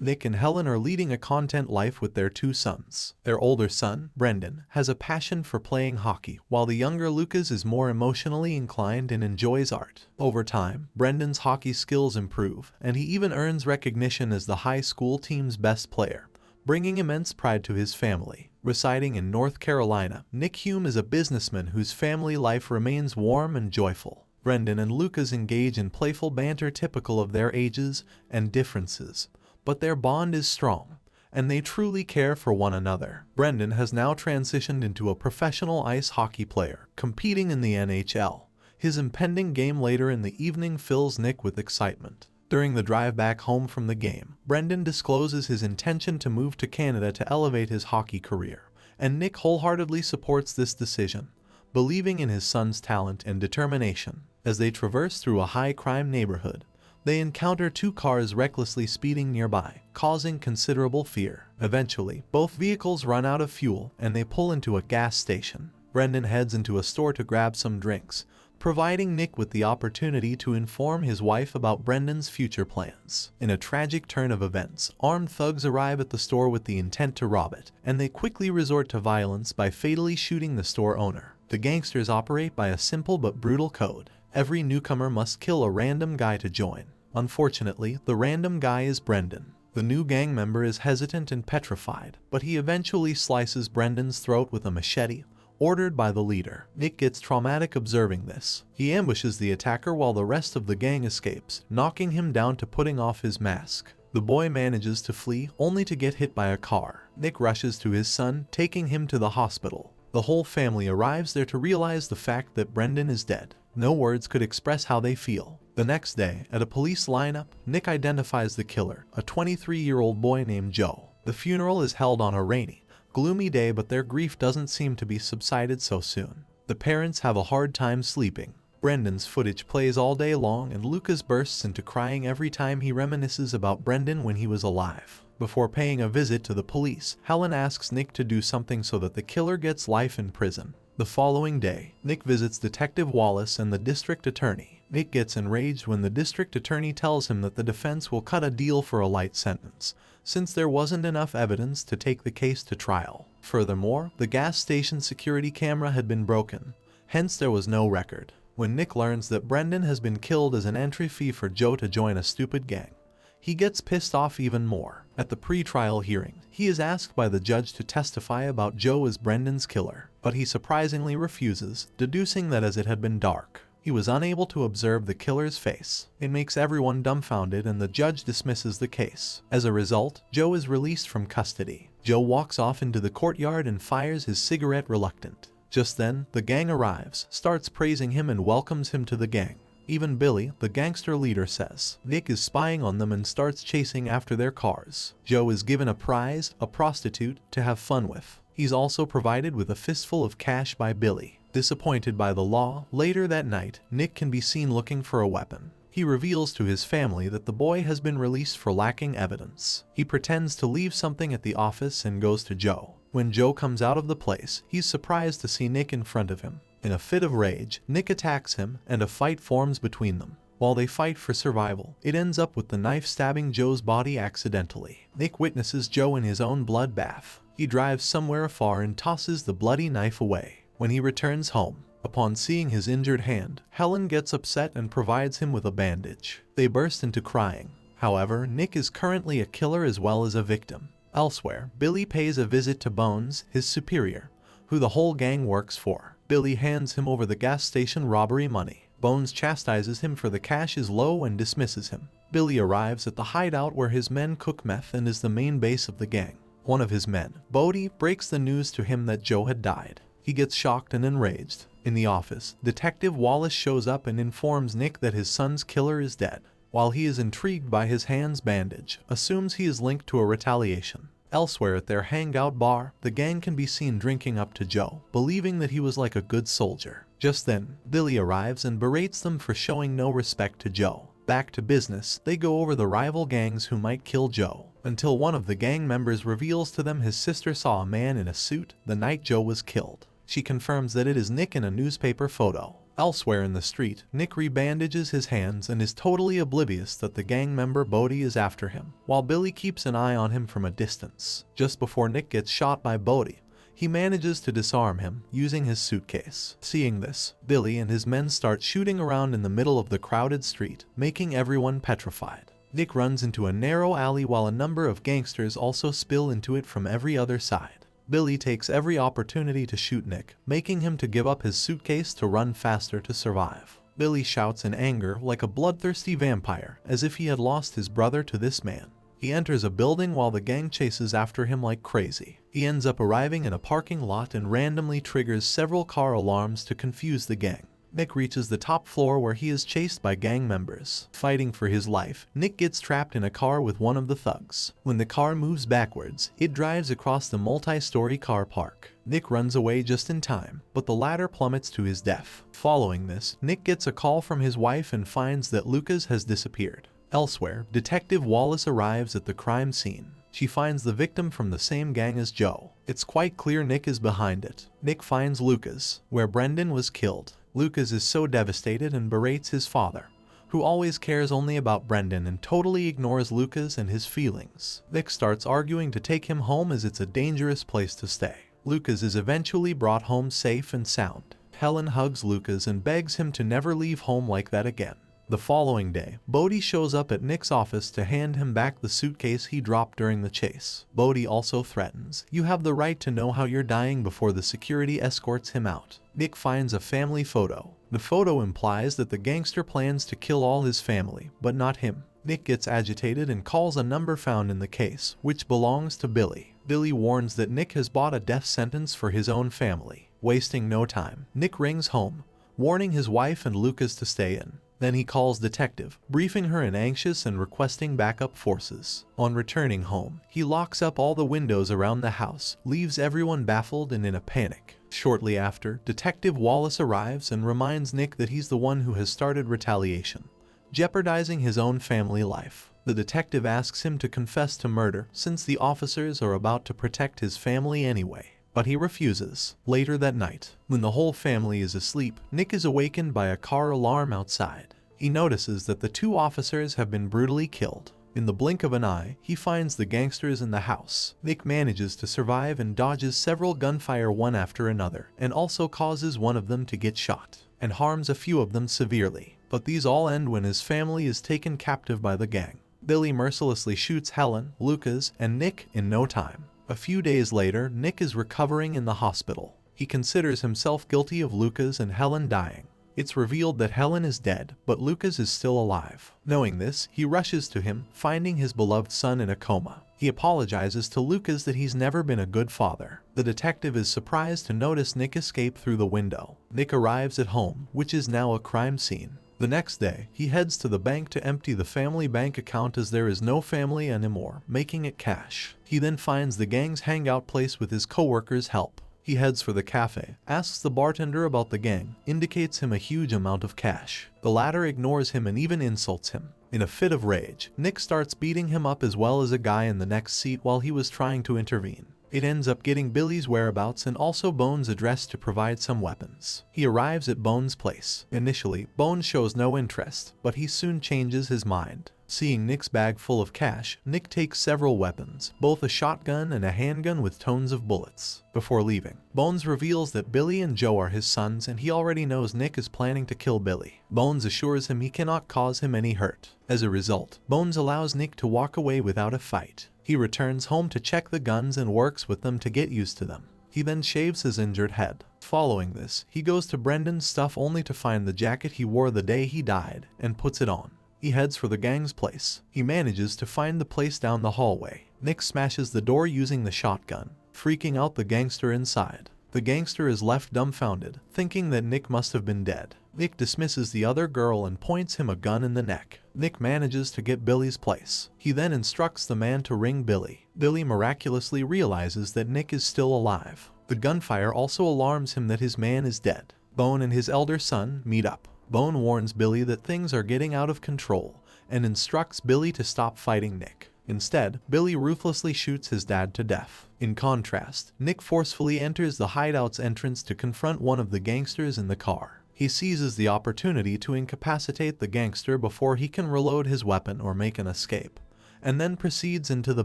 Nick and Helen are leading a content life with their 2 sons. Their older son, Brendan, has a passion for playing hockey, while the younger Lucas is more emotionally inclined and enjoys art. Over time, Brendan's hockey skills improve, and he even earns recognition as the high school team's best player, bringing immense pride to his family. Residing in North Carolina, Nick Hume is a businessman whose family life remains warm and joyful. Brendan and Lucas engage in playful banter typical of their ages and differences, but their bond is strong, and they truly care for one another. Brendan has now transitioned into a professional ice hockey player, competing in the NHL. His impending game later in the evening fills Nick with excitement. During the drive back home from the game, Brendan discloses his intention to move to Canada to elevate his hockey career, and Nick wholeheartedly supports this decision, believing in his son's talent and determination. As they traverse through a high-crime neighborhood, they encounter 2 cars recklessly speeding nearby, causing considerable fear. Eventually, both vehicles run out of fuel and they pull into a gas station. Brendan heads into a store to grab some drinks, providing Nick with the opportunity to inform his wife about Brendan's future plans. In a tragic turn of events, armed thugs arrive at the store with the intent to rob it, and they quickly resort to violence by fatally shooting the store owner. The gangsters operate by a simple but brutal code. Every newcomer must kill a random guy to join. Unfortunately, the random guy is Brendan. The new gang member is hesitant and petrified, but he eventually slices Brendan's throat with a machete, ordered by the leader. Nick gets traumatic observing this. He ambushes the attacker while the rest of the gang escapes, knocking him down to putting off his mask. The boy manages to flee, only to get hit by a car. Nick rushes to his son, taking him to the hospital. The whole family arrives there to realize the fact that Brendan is dead. No words could express how they feel. The next day, at a police lineup, Nick identifies the killer, a 23-year-old boy named Joe. The funeral is held on a rainy, gloomy day, but their grief doesn't seem to be subsided so soon. The parents have a hard time sleeping. Brendan's footage plays all day long, and Lucas bursts into crying every time he reminisces about Brendan when he was alive. Before paying a visit to the police, Helen asks Nick to do something so that the killer gets life in prison. The following day, Nick visits Detective Wallace and the district attorney. Nick gets enraged when the district attorney tells him that the defense will cut a deal for a light sentence, since there wasn't enough evidence to take the case to trial. Furthermore, the gas station security camera had been broken, hence there was no record. When Nick learns that Brendan has been killed as an entry fee for Joe to join a stupid gang, he gets pissed off even more. At the pre-trial hearing, he is asked by the judge to testify about Joe as Brendan's killer, but he surprisingly refuses, deducing that as it had been dark, he was unable to observe the killer's face. It makes everyone dumbfounded and the judge dismisses the case. As a result, Joe is released from custody. Joe walks off into the courtyard and fires his cigarette reluctant. Just then, the gang arrives, starts praising him and welcomes him to the gang. Even Billy, the gangster leader, says Nick is spying on them and starts chasing after their cars. Joe is given a prize, a prostitute, to have fun with. He's also provided with a fistful of cash by Billy. Disappointed by the law, later that night, Nick can be seen looking for a weapon. He reveals to his family that the boy has been released for lacking evidence. He pretends to leave something at the office and goes to Joe. When Joe comes out of the place, he's surprised to see Nick in front of him. In a fit of rage, Nick attacks him, and a fight forms between them. While they fight for survival, it ends up with the knife stabbing Joe's body accidentally. Nick witnesses Joe in his own bloodbath. He drives somewhere afar and tosses the bloody knife away. When he returns home, upon seeing his injured hand, Helen gets upset and provides him with a bandage. They burst into crying. However, Nick is currently a killer as well as a victim. Elsewhere, Billy pays a visit to Bones, his superior, who the whole gang works for. Billy hands him over the gas station robbery money. Bones chastises him for the cash is low and dismisses him. Billy arrives at the hideout where his men cook meth and is the main base of the gang. One of his men, Bodie, breaks the news to him that Joe had died. He gets shocked and enraged. In the office, Detective Wallace shows up and informs Nick that his son's killer is dead. While he is intrigued by his hand's bandage, assumes he is linked to a retaliation. Elsewhere at their hangout bar, the gang can be seen drinking up to Joe, believing that he was like a good soldier. Just then, Billy arrives and berates them for showing no respect to Joe. Back to business, they go over the rival gangs who might kill Joe, until one of the gang members reveals to them his sister saw a man in a suit the night Joe was killed. She confirms that it is Nick in a newspaper photo. Elsewhere in the street, Nick rebandages his hands and is totally oblivious that the gang member Bodhi is after him, while Billy keeps an eye on him from a distance. Just before Nick gets shot by Bodhi, he manages to disarm him using his suitcase. Seeing this, Billy and his men start shooting around in the middle of the crowded street, making everyone petrified. Nick runs into a narrow alley while a number of gangsters also spill into it from every other side. Billy takes every opportunity to shoot Nick, making him to give up his suitcase to run faster to survive. Billy shouts in anger like a bloodthirsty vampire, as if he had lost his brother to this man. He enters a building while the gang chases after him like crazy. He ends up arriving in a parking lot and randomly triggers several car alarms to confuse the gang. Nick reaches the top floor where he is chased by gang members. Fighting for his life, Nick gets trapped in a car with one of the thugs. When the car moves backwards, it drives across the multi-story car park. Nick runs away just in time, but the ladder plummets to his death. Following this, Nick gets a call from his wife and finds that Lucas has disappeared. Elsewhere, Detective Wallace arrives at the crime scene. She finds the victim from the same gang as Joe. It's quite clear Nick is behind it. Nick finds Lucas, where Brendan was killed. Lucas is so devastated and berates his father, who always cares only about Brendan and totally ignores Lucas and his feelings. Nick starts arguing to take him home as it's a dangerous place to stay. Lucas is eventually brought home safe and sound. Helen hugs Lucas and begs him to never leave home like that again. The following day, Bodhi shows up at Nick's office to hand him back the suitcase he dropped during the chase. Bodhi also threatens, "You have the right to know how you're dying," before the security escorts him out. Nick finds a family photo. The photo implies that the gangster plans to kill all his family, but not him. Nick gets agitated and calls a number found in the case, which belongs to Billy. Billy warns that Nick has bought a death sentence for his own family. Wasting no time, Nick rings home, warning his wife and Lucas to stay in. Then he calls Detective, briefing her in anxious and requesting backup forces. On returning home, he locks up all the windows around the house, leaves everyone baffled and in a panic. Shortly after, Detective Wallace arrives and reminds Nick that he's the one who has started retaliation, jeopardizing his own family life. The detective asks him to confess to murder since the officers are about to protect his family anyway, but he refuses. Later that night, when the whole family is asleep, Nick is awakened by a car alarm outside. He notices that the two officers have been brutally killed. In the blink of an eye, he finds the gangsters in the house. Nick manages to survive and dodges several gunfire one after another, and also causes one of them to get shot, and harms a few of them severely. But these all end when his family is taken captive by the gang. Billy mercilessly shoots Helen, Lucas, and Nick in no time. A few days later, Nick is recovering in the hospital. He considers himself guilty of Lucas and Helen dying. It's revealed that Helen is dead, but Lucas is still alive. Knowing this, he rushes to him, finding his beloved son in a coma. He apologizes to Lucas that he's never been a good father. The detective is surprised to notice Nick escape through the window. Nick arrives at home, which is now a crime scene. The next day, he heads to the bank to empty the family bank account as there is no family anymore, making it cash. He then finds the gang's hangout place with his co-workers' help. He heads for the cafe, asks the bartender about the gang, indicates him a huge amount of cash. The latter ignores him and even insults him. In a fit of rage, Nick starts beating him up as well as a guy in the next seat while he was trying to intervene. It ends up getting Billy's whereabouts and also Bones' address to provide some weapons. He arrives at Bones' place. Initially, Bones shows no interest, but he soon changes his mind. Seeing Nick's bag full of cash, Nick takes several weapons, both a shotgun and a handgun with tons of bullets. Before leaving, Bones reveals that Billy and Joe are his sons and he already knows Nick is planning to kill Billy. Bones assures him he cannot cause him any hurt. As a result, Bones allows Nick to walk away without a fight. He returns home to check the guns and works with them to get used to them. He then shaves his injured head. Following this, he goes to Brendan's stuff only to find the jacket he wore the day he died and puts it on. He heads for the gang's place. He manages to find the place down the hallway. Nick smashes the door using the shotgun, freaking out the gangster inside. The gangster is left dumbfounded, thinking that Nick must have been dead. Nick dismisses the other girl and points him a gun in the neck. Nick manages to get Billy's place. He then instructs the man to ring Billy. Billy miraculously realizes that Nick is still alive. The gunfire also alarms him that his man is dead. Bone and his elder son meet up. Bone warns Billy that things are getting out of control and instructs Billy to stop fighting Nick. Instead, Billy ruthlessly shoots his dad to death. In contrast, Nick forcefully enters the hideout's entrance to confront one of the gangsters in the car. He seizes the opportunity to incapacitate the gangster before he can reload his weapon or make an escape, and then proceeds into the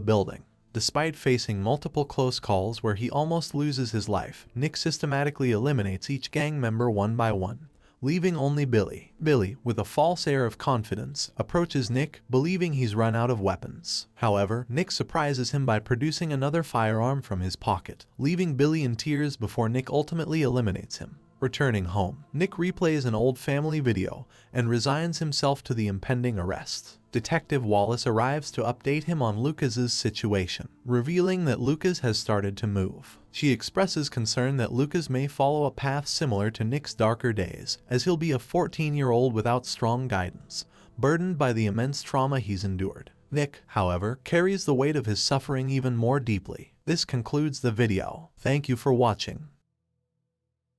building. Despite facing multiple close calls where he almost loses his life, Nick systematically eliminates each gang member one by one, leaving only Billy. Billy, with a false air of confidence, approaches Nick, believing he's run out of weapons. However, Nick surprises him by producing another firearm from his pocket, leaving Billy in tears before Nick ultimately eliminates him. Returning home, Nick replays an old family video and resigns himself to the impending arrest. Detective Wallace arrives to update him on Lucas's situation, revealing that Lucas has started to move. She expresses concern that Lucas may follow a path similar to Nick's darker days, as he'll be a 14-year-old without strong guidance, burdened by the immense trauma he's endured. Nick, however, carries the weight of his suffering even more deeply. This concludes the video. Thank you for watching.